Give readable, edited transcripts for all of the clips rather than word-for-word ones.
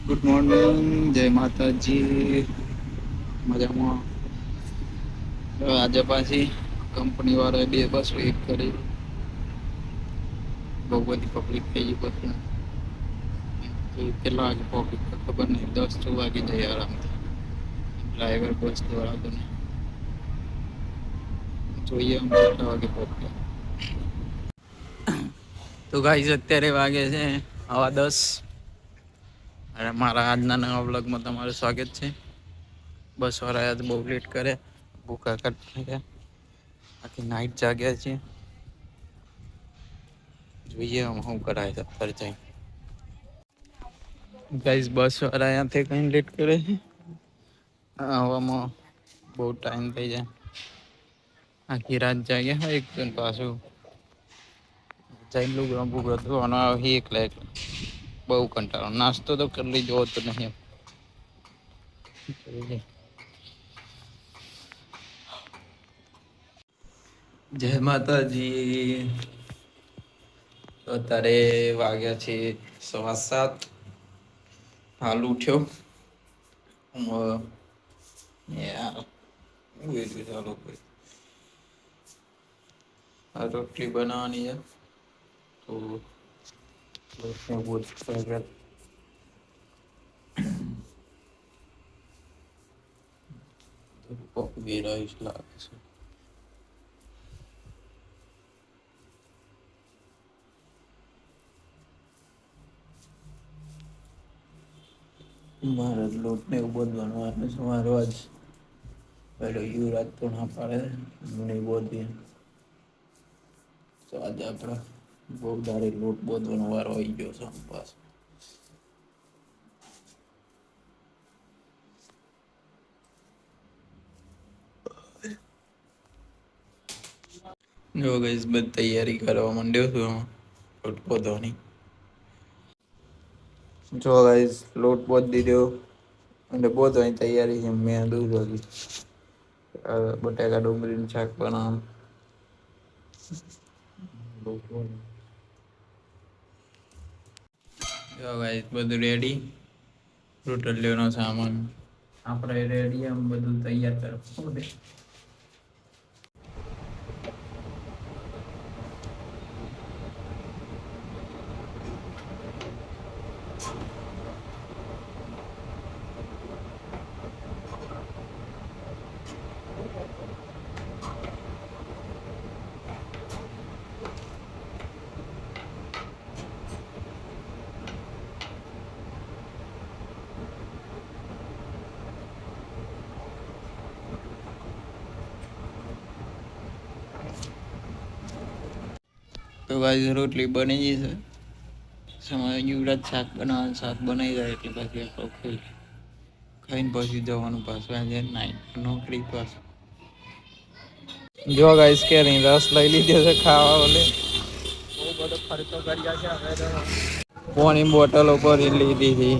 Good morning, જય માતાજી. મજામાં. આજે પાછી કંપની વાળાએ બે બસો એક કરી. બહુ બધી પબ્લિક થઈ ગઈ પછી કેટલા વાગે પબ્લિક ખબર નહીં, 10 વાગી જાય આરામથી. ડ્રાઈવર બસ વાળા તો જોઈએ અમે કેટલા વાગે પહોંચે. તો ગાઈસ અત્યારે વાગે છે 10:15 અને મારા આજના નવા વ્લોગમાં તમારું સ્વાગત છે. બસ વાળા આયા તો બહુ લેટ કરે, ભૂકા કાઢી આખી નાઈટ જાગ્યા છે. જોઈએ હું કરાય અત્યારે જઈ. ગાઈસ બસ વાળા અહીંયાથી કઈ લેટ કરે છે. આવામાં બહુ ટાઈમ થઈ જાય. આખી રાત જાગ્યા હોય એક પાછું બહુ કંટાળો. નાસ્તો તો કરી લીધો તો નહીં. જય માતાજી. અત્યારે વાગ્યા છે 7:15. હાલ ઉઠ્યો. આ રોટલી બનાવવાની છે તો લાગે છે. મારે લોટ ને એવું બધું મારો આજ પેલો યુવરાજ તો ના પાડે નહીં બોલતી. તો આજે આપણે બહુ દાડે લોટ બાંધવાનો વારો આવી ગયો છે પાછો. જો ગાઈસ બધી તૈયારી કરવા માંડ્યો છું લોટ બાંધવાની. જો ગાઈસ લોટ બાંધી દીધો અને બાંધવાની તૈયારી છે. મેં દૂધ વાગી બટાકા ડુંગળીનું શાક બનાવવાનું. જો ગાઈસ બધું રેડી. રોટલીનો સામાન આપણે રેડી, આમ બધું તૈયાર કરવું પડે. તો ગાઈસ રોટલી બની ગઈ છે. સમય યુવરાજ શાક બનાવવાનું, શાક બનાવી જાય એટલે પછી આપણે ખાઈને પછી જવાનું પાછું આજે નોકરી પાછું. જો ગાઈસ કેરી રસ લઈ લીધો છે ખાવા ઓલે. બહુ બધો ખર્ચો કર્યા છે હવે તો. પાણી બોટલો ભરી લીધી હતી.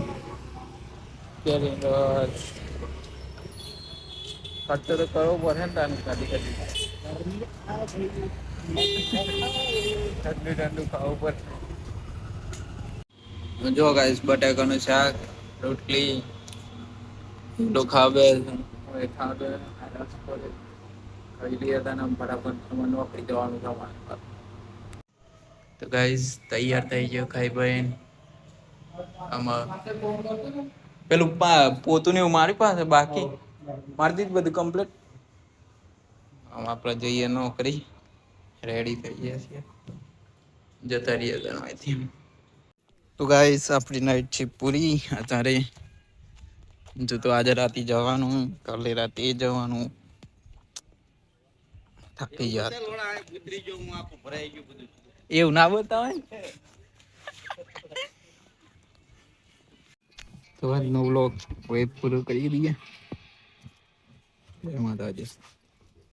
કેરી રસ ખર્ચો તો કરવો પડે ને તાને કદી. ઠંડુ ઠંડુ ખાવું પડે. જો ગાઈસ બટાકાનું શાક, રોટલી તો ખાવે નોકરી જવાનું થવાનું. તો ગાઈસ તૈયાર થઈ ગયો ખાઈ પીને. આમાં પેલું પોતું ને એવું મારી પાસે બાકી મારી દીધું બધું કમ્પ્લીટ. આમ આપણે જઈએ નોકરી. રેડી થઈ ગયા છીએ. જતા રહીએ અહીંથી. તો ગાઈસ આપણી નાઈટ છે પૂરી. અત્યારે જો તો આજે રાતે જવાનું, કાલે રાતે જવાનું. થાકી ગયા. એવું ના બતાવાય. તો આજનો વ્લોગ પૂરો કરી દઈએ. જય માતાજી.